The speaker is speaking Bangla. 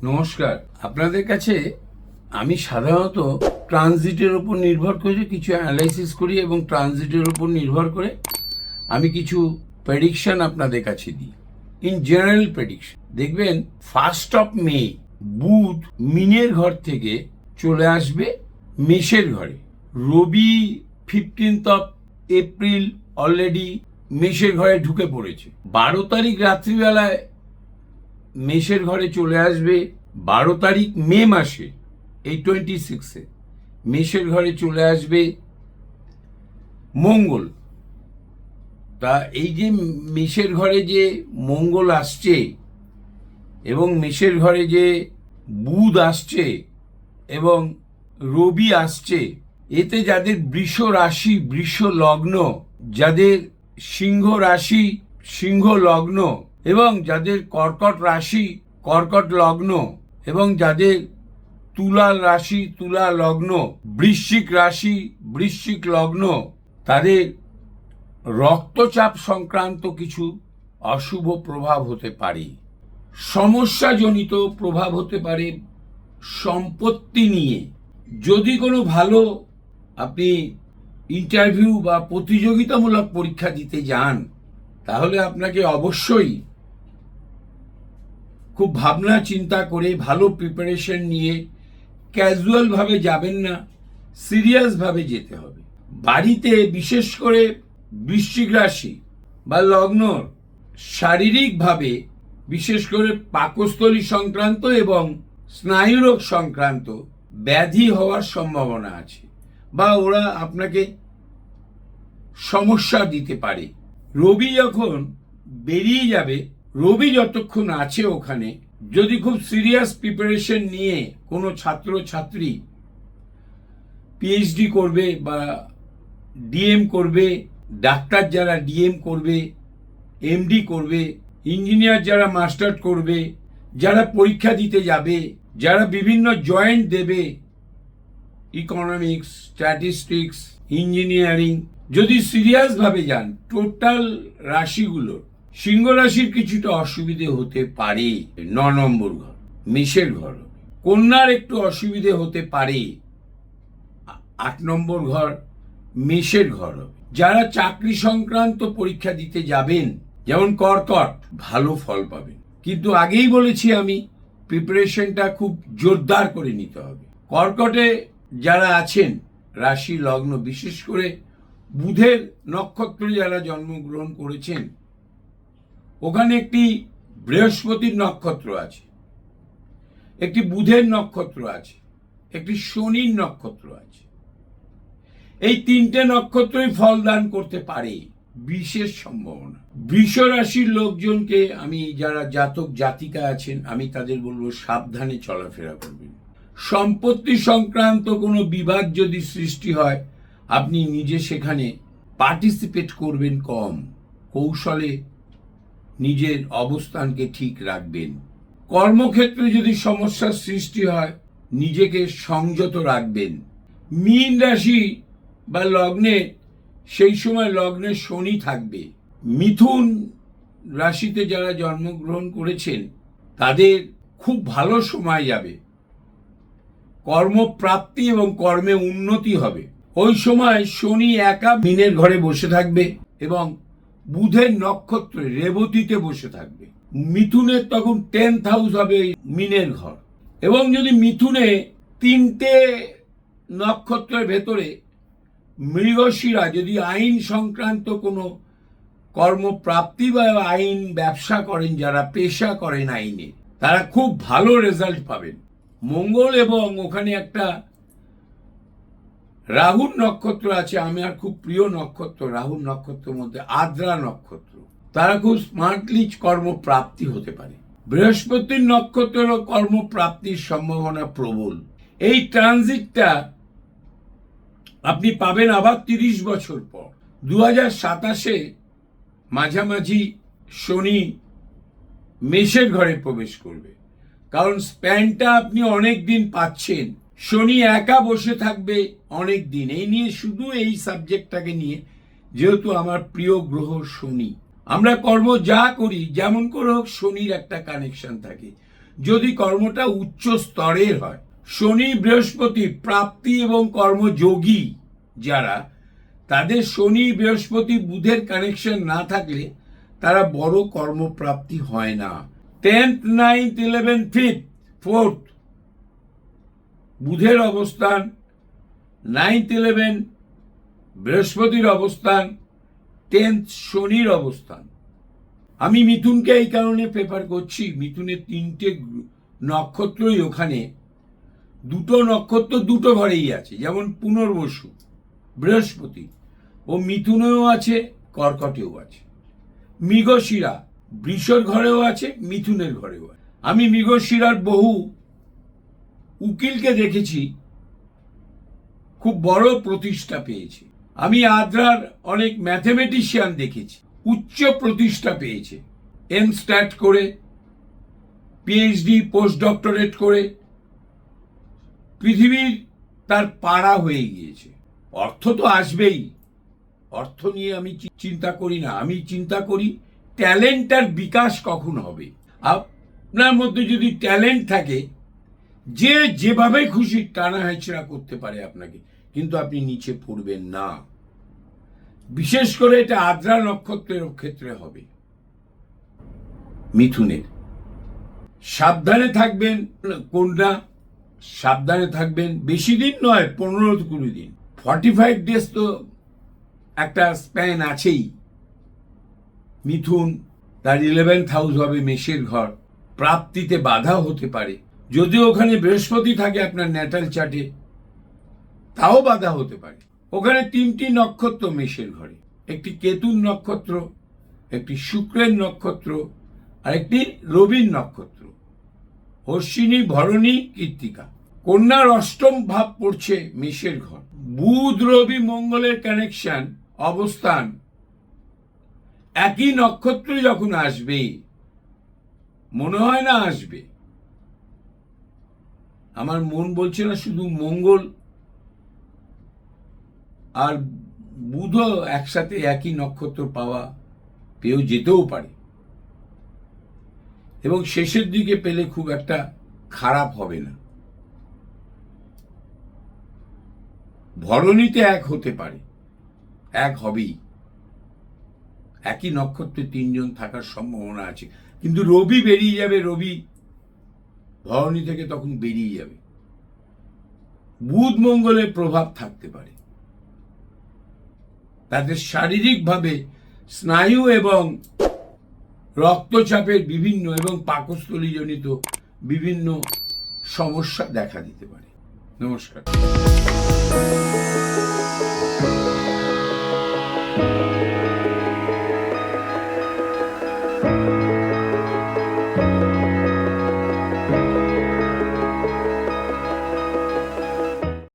নমস্কার। আপনাদের কাছে আমি সাধারণত ট্রানজিটের উপর নির্ভর করে কিছু অ্যানালাইসিস করি এবং ট্রানজিটের উপর নির্ভর করে আমি কিছু প্রেডিকশন আপনাদের কাছে দিই। ইন জেনারেল প্রেডিকশন দেখবেন 1 মে বুধ মিনের ঘর থেকে চলে আসবে মেষের ঘরে। রবি 15 এপ্রিল অলরেডি মেষের ঘরে ঢুকে পড়েছে। 12 তারিখ রাত্রিবেলায় মেষের ঘরে চলে আসবে। 12 তারিখ মে মাসে এই 26-এ মেষের ঘরে চলে আসবে মঙ্গল। তা এই যে মেষের ঘরে যে মঙ্গল আসছে এবং মেষের ঘরে যে বুধ আসছে এবং রবি আসছে, এতে যাদের বৃষ রাশি বৃষ লগ্ন, যাদের সিংহ রাশি সিংহ লগ্ন এবং যাদের কর্কট রাশি কর্কট লগ্ন এবং যাদের তুলা রাশি তুলা লগ্ন, বৃশ্চিক রাশি বৃশ্চিক লগ্ন, তাদের রক্তচাপ সংক্রান্ত কিছু অশুভ প্রভাব হতে পারে, সমস্যাজনিত প্রভাব হতে পারে সম্পত্তি নিয়ে। যদি কোনো ভালো আপনি ইন্টারভিউ বা প্রতিযোগিতামূলক পরীক্ষা দিতে যান, তাহলে আপনাকে অবশ্যই খুব ভাবনা চিন্তা করে ভালো প্রিপারেশন নিয়ে ক্যাজুয়ালভাবে যাবেন না, সিরিয়াসভাবে যেতে হবে। বাড়িতে বিশেষ করে বৃশ্চিক রাশি বা লগ্ন শারীরিকভাবে বিশেষ করে পাকস্থলী সংক্রান্ত এবং স্নায়ুরোগ সংক্রান্ত ব্যাধি হওয়ার সম্ভাবনা আছে বা ওরা আপনাকে সমস্যা দিতে পারে। রবি যখন বেরিয়ে যাবে, রবি যতক্ষণ আছে ওখানে, যদি খুব সিরিয়াস প্রিপারেশন নিয়ে কোনো ছাত্র ছাত্রী পিএইচডি করবে বা ডিএম করবে, ডাক্তার যারা ডিএম করবে, এমডি করবে, ইঞ্জিনিয়ার যারা মাস্টার্স করবে, যারা পরীক্ষা দিতে যাবে, যারা বিভিন্ন জয়েন্ট দেবে, ইকোনমিক্স, স্ট্যাটিস্টিক্স, ইঞ্জিনিয়ারিং, যদি সিরিয়াসভাবে যান, টোটাল রাশিগুলোর সিংহ রাশির কিছুটা অসুবিধে হতে পারে। 9 নম্বর ঘর মেষের ঘর। কন্যার একটু অসুবিধে হতে পারে। 8 নম্বর ঘর মেষের ঘর। যারা চাকরি সংক্রান্ত পরীক্ষা দিতে যাবেন, যেমন কর্কট, ভালো ফল পাবেন, কিন্তু আগেই বলেছি আমি প্রিপারেশনটা খুব জোরদার করে নিতে হবে। কর্কটে যারা আছেন রাশি লগ্ন, বিশেষ করে বুধের নক্ষত্রে যারা জন্মগ্রহণ করেছেন, ওখানে একটি বৃহস্পতির নক্ষত্র আছে, একটি বুধের নক্ষত্র আছে, একটি শনির নক্ষত্র আছে। এই 3টে নক্ষত্রই ফল দান করতে পারে, বিশেষ সম্ভাবনা। বৃষ রাশির লোকজনকে আমি, যারা জাতক জাতিকা আছেন, আমি তাদের বলবো সাবধানে চলাফেরা করবেন। সম্পত্তি সংক্রান্ত কোনো বিবাদ যদি সৃষ্টি হয়, আপনি নিজে সেখানে পার্টিসিপেট করবেন কম, কৌশলে নিজের অবস্থানকে ঠিক রাখবেন। কর্মক্ষেত্রে যদি সমস্যার সৃষ্টি হয়, নিজেকে সংযত রাখবেন। মীন রাশি বা লগ্নে সেই সময় লগ্নে শনি থাকবে। মিথুন রাশিতে যারা জন্মগ্রহণ করেছেন, তাদের খুব ভালো সময় যাবে, কর্মপ্রাপ্তি এবং কর্মে উন্নতি হবে। ওই সময় শনি একা মীনের ঘরে বসে থাকবে এবং বুধের নক্ষত্রে রেবতীতে বসে থাকবে। মিথুনের তখন 10th হাউস হবে মীনের ঘর। এবং যদি মিথুনে 3টে নক্ষত্রের ভেতরে মৃগশিরা, যদি আইন সংক্রান্ত কোনো কর্মপ্রাপ্তি বা আইন ব্যবসা করেন, যারা পেশা করেন আইনে, তারা খুব ভালো রেজাল্ট পাবেন। মঙ্গল এবং ওখানে একটা রাহুর নক্ষত্র আছে, আমার খুব প্রিয় নক্ষত্র। রাহুর নক্ষত্রের মধ্যে আদ্রা নক্ষত্র, তারা খুব স্মার্টলি কর্মপ্রাপ্তি হতে পারে। বৃহস্পতির নক্ষত্রেরও কর্মপ্রাপ্তির সম্ভাবনা প্রবল। এই ট্রানজিটটা আপনি পাবেন আবার 30 বছর পর। 2027-এ মাঝামাঝি শনি মেষের ঘরে প্রবেশ করবে, কারণ স্প্যানটা আপনি অনেক দিন পাচ্ছেন। শনি একা বসে থাকবে অনেক দিন। এই নিয়ে, শুধু এই সাবজেক্টটাকে নিয়ে, যেহেতু আমার প্রিয় গ্রহ শনি, আমরা কর্ম যা করি যেমন করে হোক শনির একটা কানেকশন থাকে। যদি কর্মটা উচ্চ স্তরের হয়। শনি বৃহস্পতি প্রাপ্তি এবং কর্মযোগী যারা, তাদের শনি বৃহস্পতি বুধের কানেকশন না থাকলে তারা বড় কর্মপ্রাপ্তি হয় না। 10th 9th 11th 5th 4th বুধের অবস্থান, 9th 11 বৃহস্পতির অবস্থান, 10th শনির অবস্থান। আমি মিথুনকে এই কারণে প্রেফার করছি, মিথুনের 3টে নক্ষত্রই ওখানে, 2টো নক্ষত্র 2টো ঘরেই আছে, যেমন পুনর্বসু বৃহস্পতি ও মিথুনেও আছে, কর্কটেও আছে। মৃগশিরা বৃষর ঘরেও আছে, মিথুনের ঘরেও আছে। আমি মৃগশিরার বহু উকিলকে দেখেছি খুব বড় প্রতিষ্ঠা পেয়েছে। আমি আদ্রার অনেক ম্যাথমেটিশিয়ান দেখেছি উচ্চ প্রতিষ্ঠা পেয়েছে, এমস্ট্যাট করে, পিএইচডি পোস্ট ডক্টরেট করে পৃথিবীর তার পাড়া হয়ে গিয়েছে। অর্থ তো আসবেই, অর্থ নিয়ে আমি চিন্তা করি না, আমি চিন্তা করি ট্যালেন্টার বিকাশ কখন হবে। আপনার মধ্যে যদি ট্যালেন্ট থাকে, যে যেভাবে খুশি টানা হেঁচড়া করতে পারে আপনাকে, কিন্তু আপনি নিচে পড়বেন না। বিশেষ করে এটা আদ্রা নক্ষত্রের ক্ষেত্রে হবে। মিথুনের সাবধানে থাকবেন, কন্যা সাবধানে থাকবেন। বেশি দিন নয়, 15-20 দিন, 45 ডেজ তো একটা স্প্যান আছেই। মিথুন তার 11th হাউস হবে মেষের ঘর, প্রাপ্তিতে বাধা হতে পারে। যদিও ওখানে বৃহস্পতি থাকে আপনার ন্যাটাল চার্টে, তাও বাধা হতে পারে। ওখানে 3টি নক্ষত্র মেষের ঘরে, একটি কেতুর নক্ষত্র, একটি শুক্রের নক্ষত্র, আর একটি রবির নক্ষত্র, অশ্বিনী ভরণী কৃত্তিকা। কন্যার 8ম ভাব পড়ছে মেষের ঘর। বুধ রবি মঙ্গলের কানেকশন অবস্থান একই নক্ষত্রে যখন আসবে, মনে হয় না আসবে, আমার মন বলছে না শুধু মঙ্গল আর বুধও একসাথে একই নক্ষত্র পেয়েও যেতেও পারে, এবং শেষের দিকে পেলে খুব একটা খারাপ হবে না। ভরণীতে এক হতে পারে, এক হবেই, একই নক্ষত্রে 3জন থাকার সম্ভাবনা আছে, কিন্তু রবি বেরিয়ে যাবে, রবি ভরণী থেকে তখন বেরিয়ে যাবে। বুধ মঙ্গলের প্রভাব থাকতে পারে, তাদের শারীরিকভাবে স্নায়ু এবং রক্তচাপের বিভিন্ন এবং পাকস্থলীজনিত বিভিন্ন সমস্যা দেখা দিতে পারে। নমস্কার।